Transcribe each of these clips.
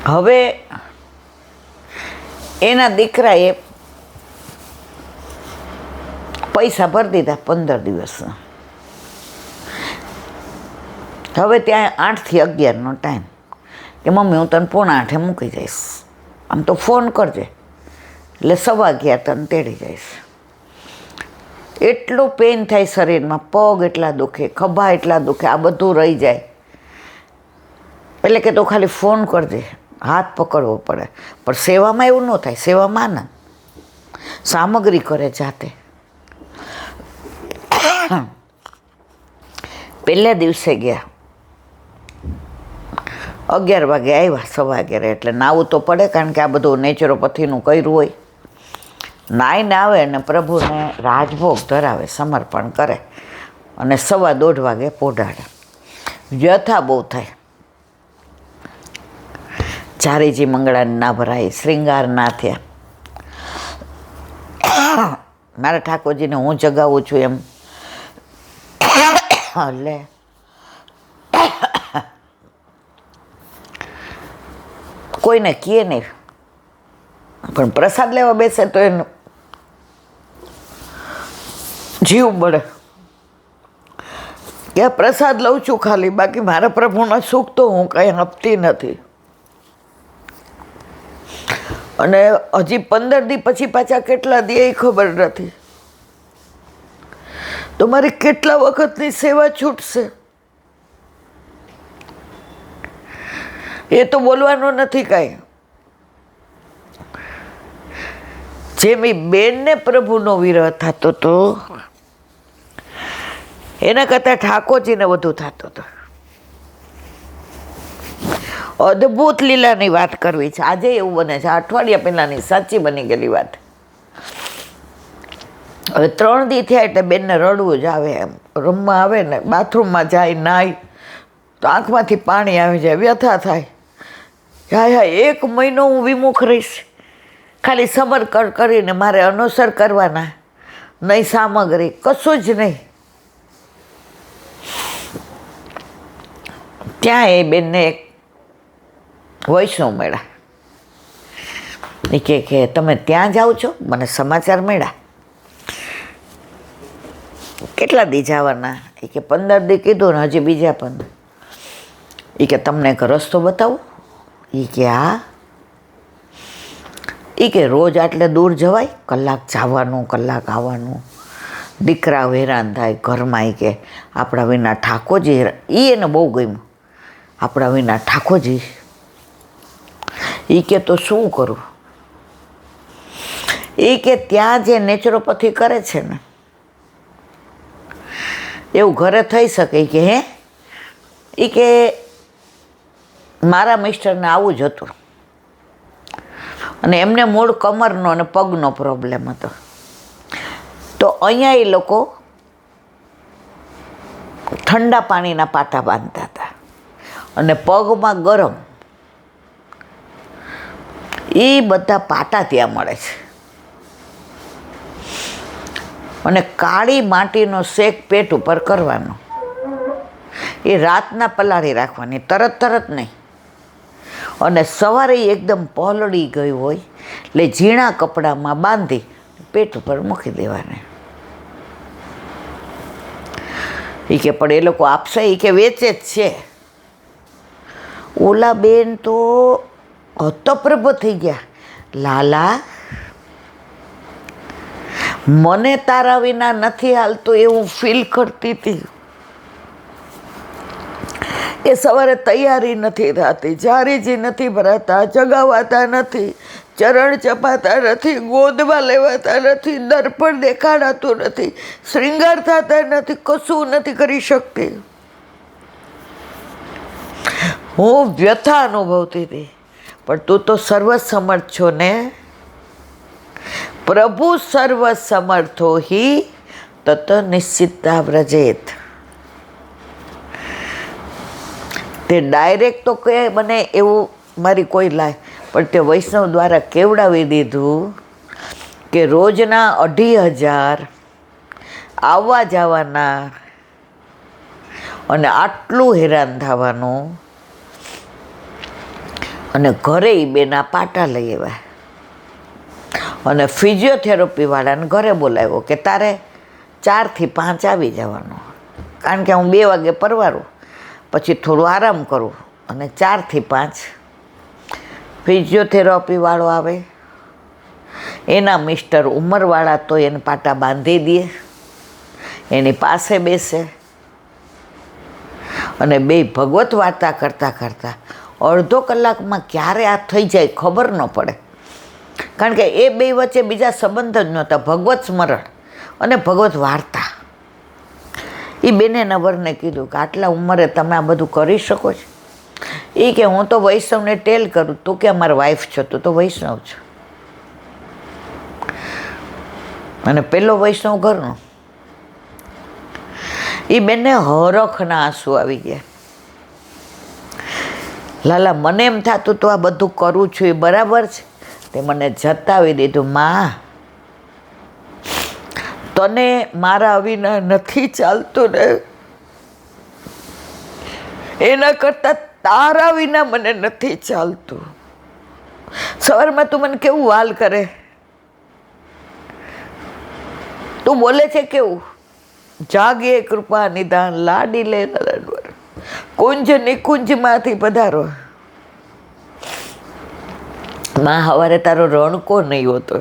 હવે એના દીકરાએ પૈસા ભરી દીધા 15 દિવસના. હવે ત્યાં 8 થી 11નો ટાઈમ કે મમ્મી હું તને 7:45 મૂકી જઈશ, આમ તો ફોન કરજે, એટલે 11:15 તને તેડી જઈશ. એટલું પેઇન થાય શરીરમાં, પગ એટલા દુખે, ખભા એટલા દુખે, આ બધું રહી જાય. એટલે કે તો ખાલી ફોન કરજે, હાથ પકડવો પડે. પણ સેવામાં એવું ન થાય. સેવામાં ના, સામગ્રી કરે જાતે. પહેલા દિવસે ગયા, 11 વાગે આવ્યા, 11:15, એટલે નાવું તો પડે, કારણ કે આ બધું નેચરોપથીનું કર્યું હોય. નાઈને આવે ને પ્રભુને રાજભોગ ધરાવે, સમર્પણ કરે, અને 1:15 વાગે પોઢાડે. વ્યથા બહુ થાય. ચારેજી મંગળાને ના ભરાય, શ્રૃંગાર ના થયા. મારા ઠાકોરજીને હું જગાવું છું એમ. એટલે કોઈને કહે નહીં, પણ પ્રસાદ લેવા બેસે તો એનું જીવ બળે કે પ્રસાદ લઉં છું ખાલી, બાકી મારા પ્રભુના સુખ તો હું કંઈ આપતી નથી. અને હજી 15 દી પછી પાછા કેટલા દી એ ખબર નથી. તો મારી કેટલા વખતની સેવા છૂટશે એ તો બોલવાનું નથી કાંઈ. જેમ એ બેનને પ્રભુનો વિરહ થતો હતો, એના કરતાં ઠાકોરજીને વધુ થતો હતો. અદ્ભુત લીલાની વાત કરવી છે. આજે એવું બને છે, અઠવાડિયા પહેલાંની સાચી બની ગયેલી વાત. હવે 3 દી થયા એટલે બેનને રડવું જ આવે. એમ રૂમમાં આવે ને, બાથરૂમમાં જાય, નાય તો આંખમાંથી પાણી આવી જાય, વ્યથા થાય. હા 1 મહિનો હું વિમુખ રહીશ, ખાલી સમર્પણ કરીને મારે અનુસર કરવાના, નહીં સામગ્રી, કશું જ નહીં. ત્યાં એ બેનને એક વૈષ્ણવ મળ્યા. એ કે તમે ત્યાં જાઓ છો? મને સમાચાર મળ્યા. કેટલા દી જવાના? એ કે 15 દી કીધું ને હજી બીજા 15. એ કે તમને એક રસ્તો બતાવું? એ કે હા. એ કે રોજ આટલે દૂર જવાય? કલાક જવાનું, કલાક આવવાનું, દીકરા હેરાન થાય ઘરમાં. એ કે આપણા વિના ઠાકોરજી, એને બહુ ગમ્યું, આપણા વિના ઠાકોરજી. એ કે તો શું કરું? એ કે ત્યાં જે નેચરોપથી કરે છે ને એવું ઘરે થઈ શકે. કે હે? એ કે મારા મિસ્ટરને આવું જ હતું, અને એમને મૂળ કમરનો અને પગનો પ્રોબ્લેમ હતો. તો અહીંયા એ લોકો ઠંડા પાણીના પાટા બાંધતા હતા, અને પગમાં ગરમ. એ બધા પાટા ત્યાં મળે છે. અને કાળી માટીનો શેક પેટ ઉપર કરવાનો. એ રાતના પલાળી રાખવાની, તરત નહીં. અને સવારે એકદમ પલળી ગઈ હોય એટલે ઝીણા કપડામાં બાંધી પેટ ઉપર મૂકી દેવાને. એ કે પણ એ લોકો આપશે? એ કે વેચે જ છે. ઓલા બેન તો હતપ્રભ થઈ ગયા. લાલા, મને તારા વિના નથી હાલતું એવું ફીલ કરતી હતી. એ સવારે તૈયારી નથી થતી, જારીજી નથી ભરાતા, જગાવાતા નથી, ચરણ ચપાતા નથી, ગોદમાં લેવાતા નથી, દર્પણ દેખાડાતું નથી, શ્રૃંગાર થતા નથી, કશું નથી કરી શકતી. હું વ્યથા અનુભવતી હતી. પણ તું તો સર્વસમર્થ છો ને. પ્રભુ સર્વસમર્થો હિ તત નિશ્ચિતા વ્રજેત. તે ડાયરેક્ટ તો કે મને એવું મારી કોઈ લાય, પણ તે વૈષ્ણવ દ્વારા કેવડાવી દીધું કે રોજના 2,500 આવવા જવાના, અને આટલું હેરાન થવાનું. અને ઘરે એ બેના પાટા લઈ આવ્યા અને ફિઝિયોથેરાપીવાળાને ઘરે બોલાવ્યો કે તારે 4 થી 5 આવી જવાનું, કારણ કે હું 2 વાગે પરવારું, પછી થોડું આરામ કરું અને 4 થી 5 ફિઝિયોથેરાપીવાળો આવે. એના મિસ્ટર ઉંમરવાળા તો એને પાટા બાંધી દે, એની પાસે બેસે અને બે ભગવત વાર્તા કરતાં કરતાં અડધો કલાકમાં ક્યારે આ થઈ જાય ખબર ન પડે, કારણ કે એ બે વચ્ચે બીજા સંબંધ જ નહોતા, ભગવત સ્મરણ અને ભગવત વાર્તા. એ બેને નવરને કીધું કે આટલા ઉંમરે તમે આ બધું કરી શકો છો? એ કે હું તો વૈષ્ણવને ટેલ કરું, તું કે અમારા વાઈફ છો, તું તો વૈષ્ણવ છો. અને પેલો વૈષ્ણવ ઘરનો. એ બેનને હરખના આંસુ આવી ગયા. લાલા, મને એમ થતું તો આ બધું કરું છું એ બરાબર છે, તે મને જતાવી દીધું. માં, તને મારા વિના નથી ચાલતું ને, એના કરતાં તારા વિના મને નથી ચાલતું. સવારમાં તું મને કેવું વાલ કરે, તું બોલે છે કેવું, જાગે કૃપા નિદાન લાડી લે નરનવર, કુંજ નિકુંજમાંથી પધારો. માં, હવારે તારો રણકો નહીં હોતો,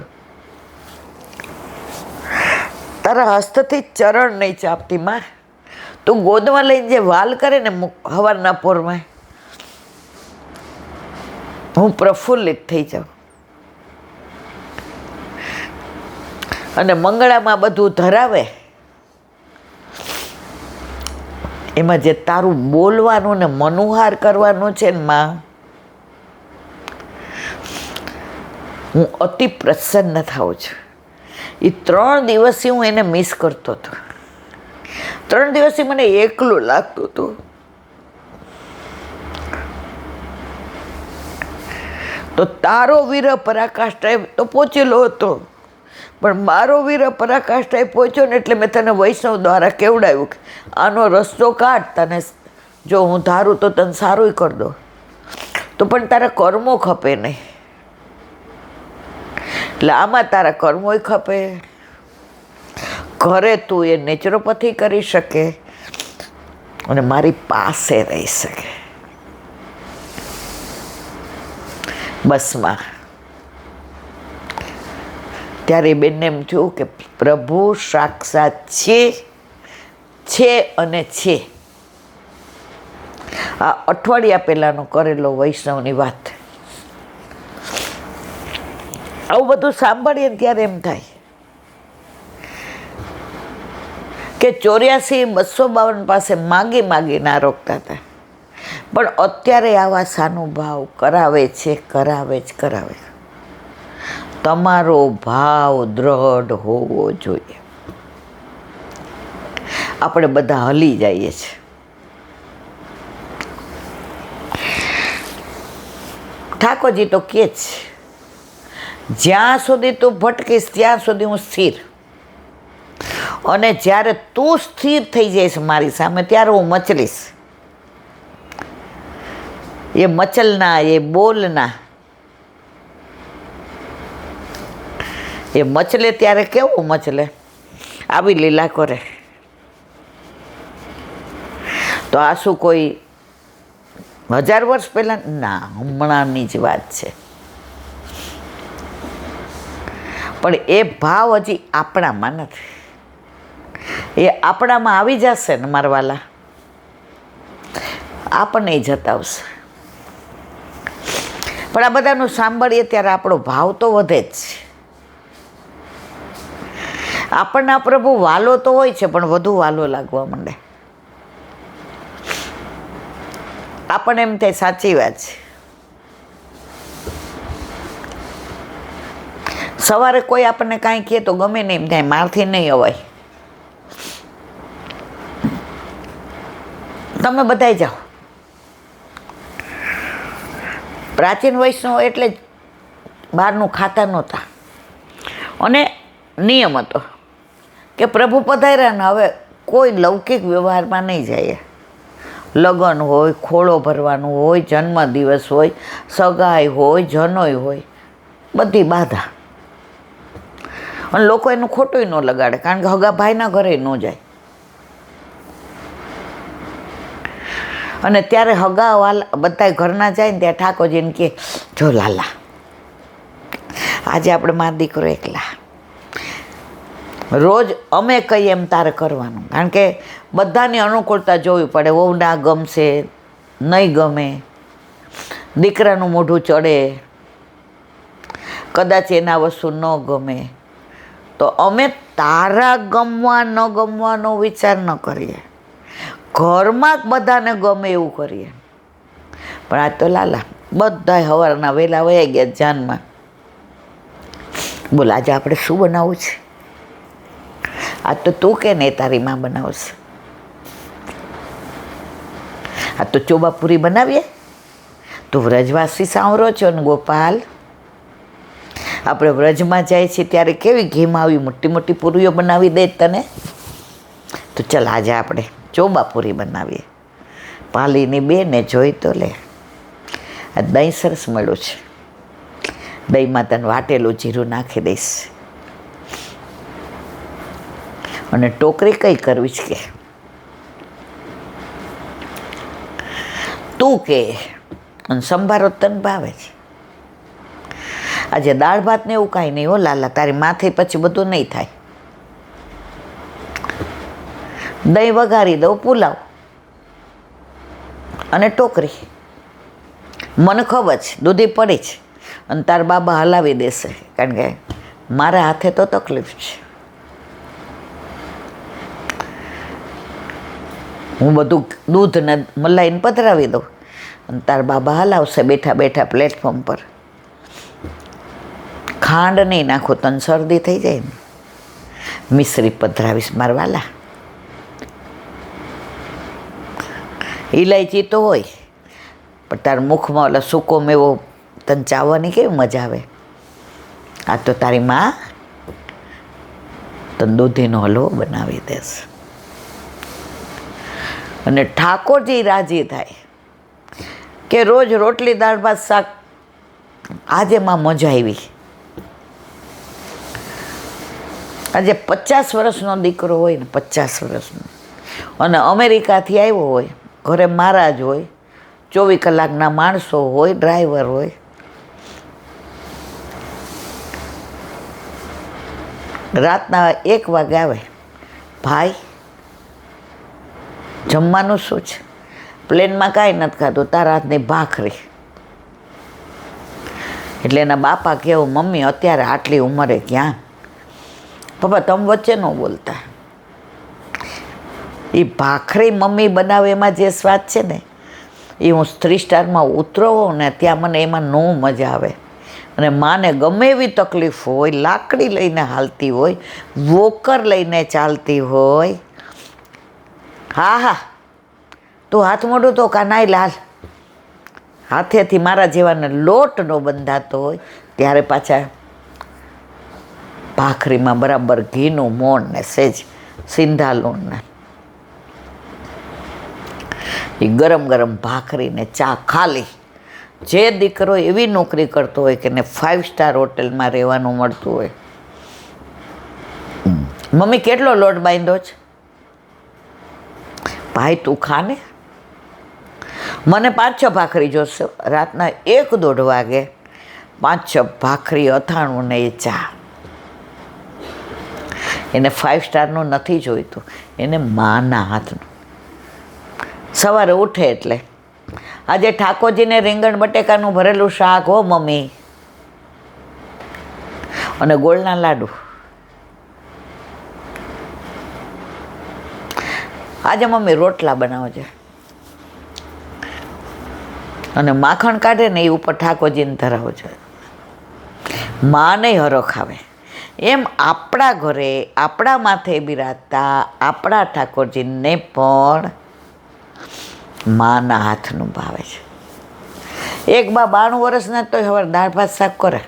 તારા હસ્તથી ચરણ નહીં ચાપતી. માં, તું ગોદમાં લઈને જે વાલ કરે ને હવારના પોરમાં, હું પ્રફુલ્લિત થઈ જાઉં. અને મંગળામાં બધું ધરાવે, એમાં જે તારું બોલવાનું ને મનોહાર કરવાનું છે ને માં, હું અતિ પ્રસન્ન થાઉં છું. એ 3 દિવસથી હું એને મિસ કરતો હતો. 3 દિવસથી મને એકલું લાગતું હતું. તો તારો વીર પરાકાષ્ઠાએ તો પહોંચેલો હતો, પણ મારો વીર પરાકાષ્ઠાએ પહોંચ્યો ને એટલે મેં તને વૈષ્ણવ દ્વારા કેવડાવ્યું કે આનો રસ્તો કાઢ, તને જો હું ધારું તો તને સારું કરી દો, તો પણ તારા કર્મો ખપે નહીં. એટલે આમાં તારા કર્મોય ખપે, ઘરે તું એ નેચરોપથી કરી શકે અને મારી પાસે રહી શકે. બસમાં ત્યારે બેનને એમ થયું કે પ્રભુ સાક્ષાત છે અને છે. આ અઠવાડિયા પહેલાંનો કરેલો વૈષ્ણવની વાત, આવું બધું સાંભળીએ ને ત્યારે એમ થાય કે 84-252 પાસે માગીને આરોગતા હતા, પણ અત્યારે આવા સાનુભાવ કરાવે છે. તમારો ભાવ દ્રઢ હોવો જોઈએ. આપણે બધા હલી જઈએ છીએ. ઠાકોરજી તો કહે છે, જ્યાં સુધી તું ભટકીશ ત્યાં સુધી હું સ્થિર, અને જ્યારે તું સ્થિર થઈ જઈશ મારી સામે ત્યારે હું મચલીશ. એ મચલના, એ બોલના, એ મચલે ત્યારે કેવું મચલે, આવી લીલા કરે. તો આ શું કોઈ 1000 વર્ષ પહેલાં? ના, હમણાંની જ વાત છે. પણ એ ભાવ હજી આપણામાં નથી. એ આપણામાં આવી જશે ને મારા વાલા, આપણને જતાવશે. પણ આ બધાનું સાંભળીએ ત્યારે આપણો ભાવ તો વધે જ છે. આપણને પ્રભુ વાલો તો હોય છે, પણ વધુ વાલો લાગવા માંડે. આપણને એમ થાય સાચી વાત છે. સવારે કોઈ આપણને કાંઈ કહે તો ગમે નહીં, એમ થાય મારથી નહીં અવાય. તમે બધાય જાઓ. પ્રાચીન વૈષ્ણવ એટલે જ બહારનું ખાતા નહોતા, અને નિયમ હતો કે પ્રભુ પધાર્યા ને હવે કોઈ લૌકિક વ્યવહારમાં નહીં જાય. લગ્ન હોય, ખોળો ભરવાનું હોય, જન્મદિવસ હોય, સગાઈ હોય, જનોઈ હોય, બધી બાધા. અને લોકો એનું ખોટું ન લગાડે, કારણ કે હગા ભાઈના ઘરે ન જાય. અને ત્યારે હગા વાલા બધા ઘરના જાય ને ત્યાં ઠાકોરજીને કહે, જો લાલા, આજે આપણે મારો દીકરો એકલા, રોજ અમે કહીએ એમ તારે કરવાનું. કારણ કે બધાની અનુકૂળતા જોવી પડે. વહુ ના ગમશે, નહીં ગમે, દીકરાનું મોઢું ચડે, કદાચ એના વસ્તુ ન ગમે, તો અમે તારા ગમવા ન ગમવાનો વિચાર ન કરીએ, ઘરમાં બધાને ગમે એવું કરીએ. પણ આ તો લાલા બધાય સવારના વહેલા વયા ગયા જાનમાં. બોલ આજે આપણે શું બનાવવું છે? આ તો તું કે ને તારી માં બનાવશે. આ તો ચોબાપુરી બનાવીએ. તું વ્રજવાસી સાંવરો છો ને ગોપાલ. આપણે વ્રજમાં જાય છે ત્યારે કેવી ઘીમાં આવી મોટી મોટી પૂરીઓ બનાવી દે તને. તો ચાલ આજે આપણે ચોબાપુરી બનાવીએ. પાલીની બેને જોઈ તો લે, આ દહીં સરસ મળ્યું છે. દહીંમાં તને વાટેલું જીરું નાખી દઈશ. અને ટોકરી કઈ કરવી છે કે તું કે. અને સંભારો તને ભાવે છે. આજે દાળ ભાત ને એવું કાંઈ નહીં હો લાલા, તારી માથે પછી બધું નહીં થાય. દહીં વઘારી દઉં, પુલાવ અને ટોકરી. મને ખબર છે દૂધી પડી છે અને તાર બાબા હલાવી દેશે, કારણ કે મારા હાથે તો તકલીફ છે. હું બધું દૂધ ને મલાઈને પધરાવી દઉં અને તાર બાબા હલાવશે બેઠા બેઠા પ્લેટફોર્મ પર. ખાંડ નહીં નાખો, તને શરદી થઈ જાય ને. મિશ્રી પધરાવીશ મારવાલા. ઇલાયચી તો હોય, પણ તાર મુખમાં ઓલા સૂકો મેવો તને ચાવવાની કેવી મજા આવે. આ તો તારી માં તને દૂધીનો હલવો બનાવી દેશે. અને ઠાકોરજી રાજી થાય કે રોજ રોટલી દાળ ભાત શાક. આજે માં મજા આવી. આજે 50 વર્ષનો દીકરો હોય ને, 50 વર્ષનો, અને અમેરિકાથી આવ્યો હોય, ઘરે મહારાજ હોય, 24 કલાકના માણસો હોય, ડ્રાઈવર હોય. રાતના 1 વાગે આવે, ભાઈ જમવાનું શું છે? પ્લેનમાં કાંઈ નથી ખાધું, તારા હાથની ભાખરી. એટલે એના બાપા કહેવું, મમ્મી અત્યારે આટલી ઉંમરે ક્યાં? પપ્પા તમે વચ્ચે ન બોલતા. એ ભાખરી મમ્મી બનાવે એમાં જે સ્વાદ છે ને, એ હું 3 સ્ટારમાં ઉતરો હોઉં ને ત્યાં મને એમાં નો મજા આવે. અને માને ગમે એવી તકલીફ હોય, લાકડી લઈને હાલતી હોય, વોકર લઈને ચાલતી હોય, હા હા તું હાથ મોઢું તો કાનાઈ લાલ, હાથેથી મારા જેવાને લોટ ન બંધાતો હોય, ત્યારે પાછા ભાખરીમાં બરાબર ઘીનું મોણ ને સેજ સિંધાલું ને એ ગરમ ગરમ ભાખરી ને ચા ખાલી. જે દીકરો એવી નોકરી કરતો હોય કે ને 5 સ્ટાર હોટલમાં રહેવાનું મળતું હોય, મમ્મી કેટલો લોટ બાંધ્યો છે? ભાઈ તું ખાને, મને 5-6 ભાખરી જોશે. રાતના 1-1:30 વાગે 5-6 ભાખરી, અથાણું ને એ ચા. એને 5 સ્ટારનું નથી જોઈતું, એને માના હાથનું. સવારે ઉઠે એટલે આજે ઠાકોરજીને રીંગણ બટેકાનું ભરેલું શાક હો મમ્મી, અને ગોળના લાડુ. આજે મમ્મી રોટલા બનાવજે. અને માખણ કાઢે ને એ ઉપર ઠાકોરજીને ધરાવજો. માને હરખ આવે. એમ આપણા ઘરે આપણા માથે બિરાજતા આપણા ઠાકોરજીને પણ માના હાથનું ભાવે છે. એક બા 92 વર્ષના તોય હવે દાળ ભાત શાક કરે.